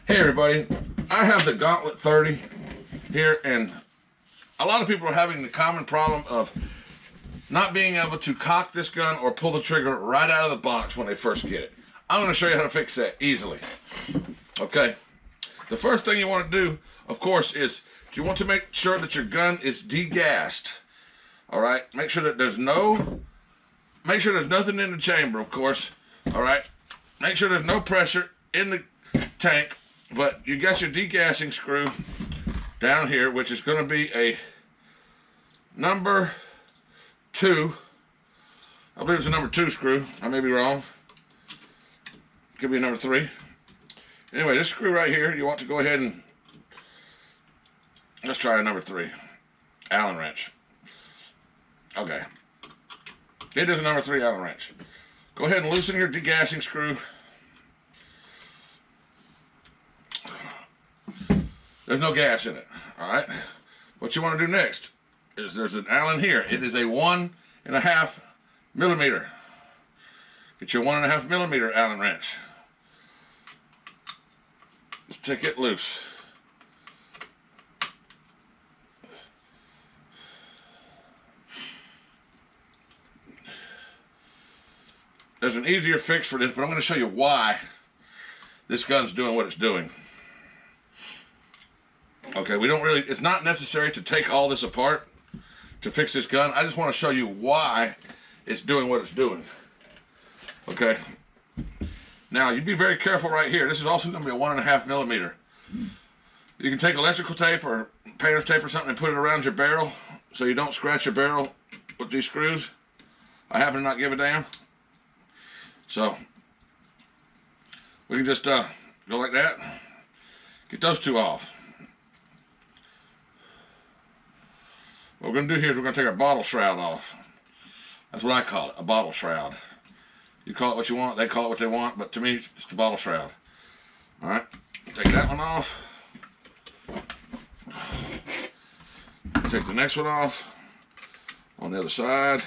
Hey everybody, I have the Gauntlet 30 here, and a lot of people are having the common problem of not being able to cock this gun or pull the trigger right out of the box when they first get it. I'm going to show you how to fix that easily. Okay, the first thing you want to do, of course, is you want to make sure that your gun is degassed. Alright, make sure that there's nothing in the chamber, of course. Alright, make sure there's no pressure in the tank. But you got your degassing screw down here, which is going to be a number 2. I believe it's a number 2 screw. I may be wrong. Could be a number 3. Anyway, this screw right here, you want to go ahead and let's try a number 3. Allen wrench. Okay. It is a number 3 Allen wrench. Go ahead and loosen your degassing screw. There's no gas in it. Alright. What you want to do next is there's an Allen here. It is a 1.5 millimeter. Get your 1.5 millimeter Allen wrench. Let's take it loose. There's an easier fix for this, but I'm going to show you why this gun's doing what it's doing. Okay, it's not necessary to take all this apart to fix this gun. I just want to show you why it's doing what it's doing. Okay. Now, you'd be very careful right here. This is also going to be a 1.5 millimeter. You can take electrical tape or painter's tape or something and put it around your barrel so you don't scratch your barrel with these screws. I happen to not give a damn. So, we can just go like that. Get those two off. What we're going to do here is we're going to take our bottle shroud off. That's what I call it, a bottle shroud. You call it what you want, they call it what they want, but to me, it's the bottle shroud. Alright, take that one off. Take the next one off on the other side.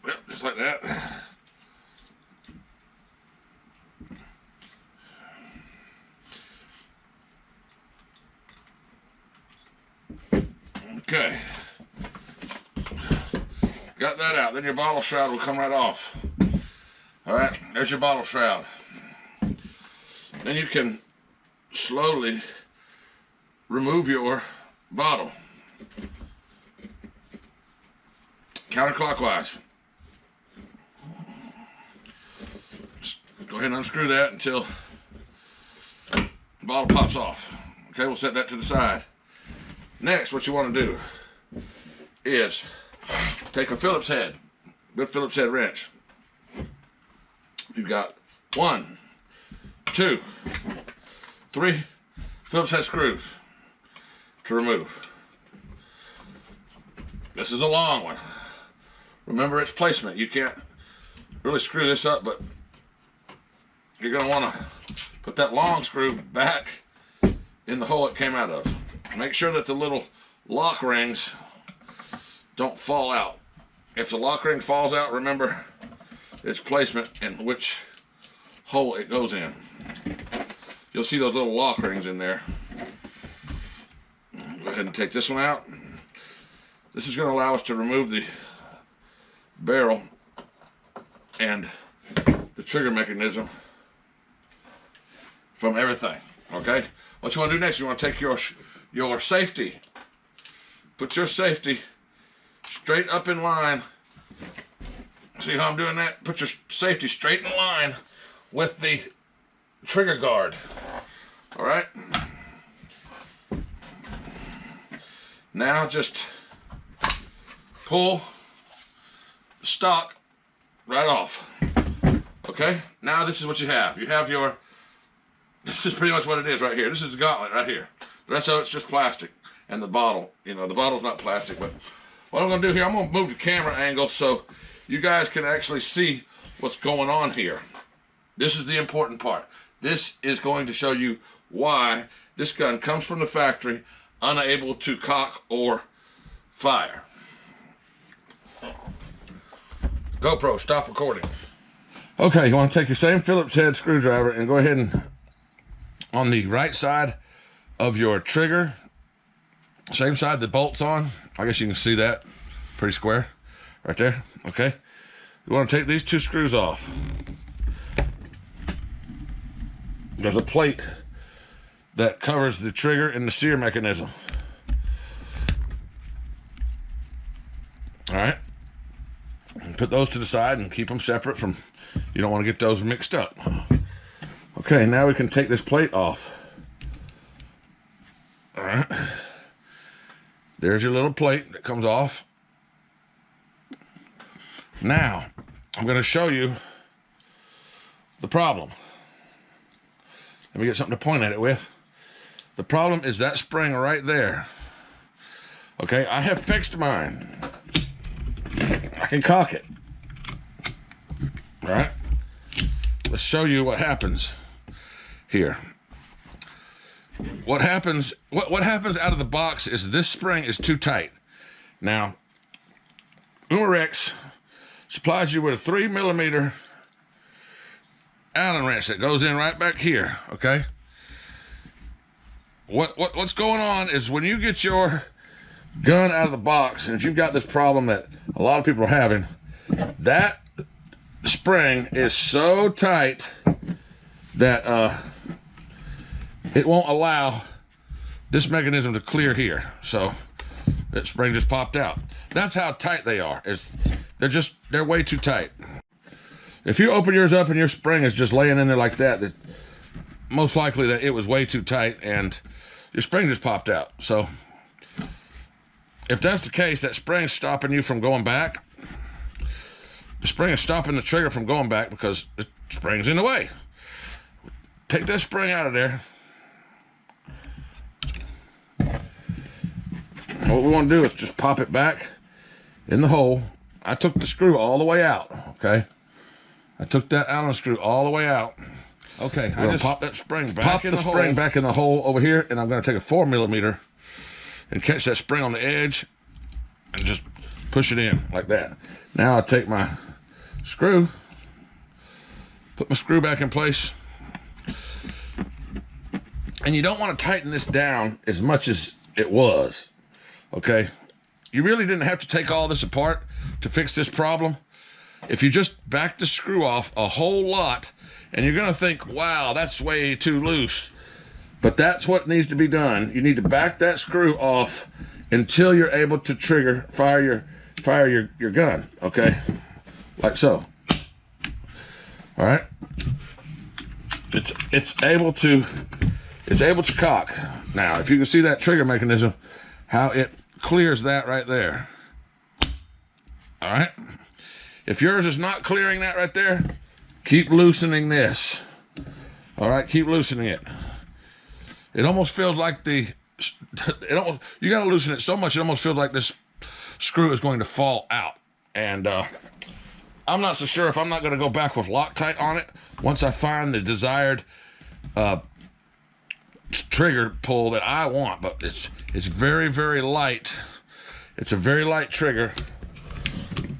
Yep, just like that. Okay, got that out. Then your bottle shroud will come right off. Alright, there's your bottle shroud. Then you can slowly remove your bottle counterclockwise. Just go ahead and unscrew that until the bottle pops off. Okay, we'll set that to the side. Next, what you want to do is take a Phillips head, good Phillips head wrench. You've got 1, 2, 3 Phillips head screws to remove. This is a long one. Remember its placement. You can't really screw this up, but you're going to want to put that long screw back in the hole it came out of. Make sure that the little lock rings don't fall out. If the lock ring falls out, remember its placement and which hole it goes in. You'll see those little lock rings in there. Go ahead and take this one out. This is going to allow us to remove the barrel and the trigger mechanism from everything. Okay? What you want to do next, you want to take your safety, put your safety straight up in line. See how I'm doing that? Put your safety straight in line with the trigger guard. Alright? Now just pull the stock right off. Okay? Now this is what you have. You have your, this is pretty much what it is right here. This is the gauntlet right here. The rest of it's just plastic. And the bottle, you know, the bottle's not plastic, but what I'm going to do here, I'm going to move the camera angle so you guys can actually see what's going on here. This is the important part. This is going to show you why this gun comes from the factory unable to cock or fire. GoPro, stop recording. Okay, you want to take your same Phillips head screwdriver and go ahead and on the right side of your trigger, same side the bolt's on. I guess you can see that pretty square right there. Okay, you want to take these 2 screws off. There's a plate that covers the trigger and the sear mechanism. All right, put those to the side and keep them separate from, you don't want to get those mixed up. Okay, now we can take this plate off. All right, there's your little plate that comes off. Now, I'm going to show you the problem. Let me get something to point at it with. The problem is that spring right there. Okay, I have fixed mine. I can cock it. All right, let's show you what happens here. What happens out of the box is this spring is too tight. Now, Umarex supplies you with a 3 millimeter Allen wrench that goes in right back here. Okay. What's going on is when you get your gun out of the box, and if you've got this problem that a lot of people are having, that spring is so tight that it won't allow this mechanism to clear here. So that spring just popped out. That's how tight they are. They're way too tight. If you open yours up and your spring is just laying in there like that, it's most likely that it was way too tight and your spring just popped out. So if that's the case, that spring's stopping you from going back. The spring is stopping the trigger from going back because the spring's in the way. Take that spring out of there. What we want to do is just pop it back in the hole. I took the screw all the way out, okay? I took that Allen screw all the way out. Okay, I just pop that spring back in the hole. Spring back in the hole over here, and I'm going to take a 4 millimeter and catch that spring on the edge and just push it in like that. Now I take my screw, put my screw back in place, and you don't want to tighten this down as much as it was, okay? You really didn't have to take all this apart to fix this problem. If you just back the screw off a whole lot, and you're gonna think, wow, that's way too loose, but that's what needs to be done. You need to back that screw off until you're able to fire your gun, okay? Like so. All right. It's able to cock. Now, if you can see that trigger mechanism, how it clears that right there. All right. If yours is not clearing that right there, keep loosening this. All right, keep loosening it. It almost feels like you gotta loosen it so much it almost feels like this screw is going to fall out. And I'm not so sure if I'm not gonna go back with Loctite on it once I find the desired trigger pull that I want. But it's very, very light. It's a very light trigger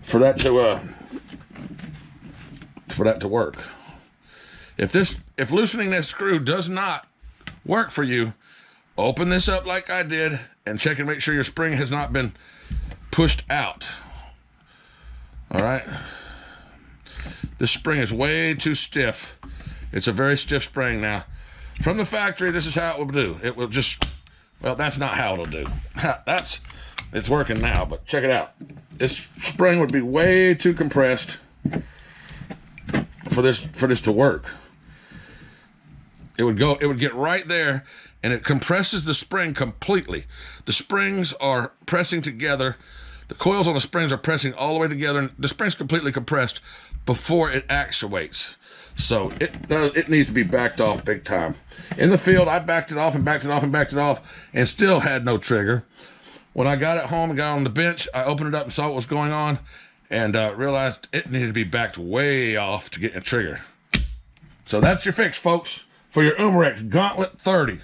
for that to work. If loosening that screw does not work for you, open this up like I did and check and make sure your spring has not been pushed out. All right. This spring is way too stiff. It's a very stiff spring. Now, from the factory, this is how it will do. It will just, well, that's not how it'll do. It's working now, but check it out. This spring would be way too compressed for this to work. It would get right there, and it compresses the spring completely. The springs are pressing together. The coils on the springs are pressing all the way together, and the spring's completely compressed before it actuates. So it needs to be backed off big time. In the field, I backed it off and backed it off and backed it off, and still had no trigger. When I got it home and got on the bench, I opened it up and saw what was going on, and realized it needed to be backed way off to get a trigger. So that's your fix, folks, for your Umarex Gauntlet 30.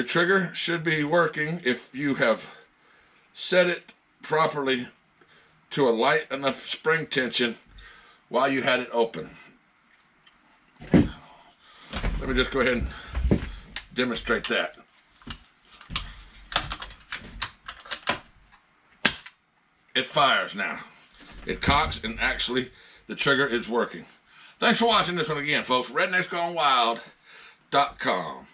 Your trigger should be working if you have set it properly to a light enough spring tension while you had it open. Let me just go ahead and demonstrate that. It fires now. It cocks, and actually the trigger is working. Thanks for watching this one again, folks. RednecksGoneWild.com.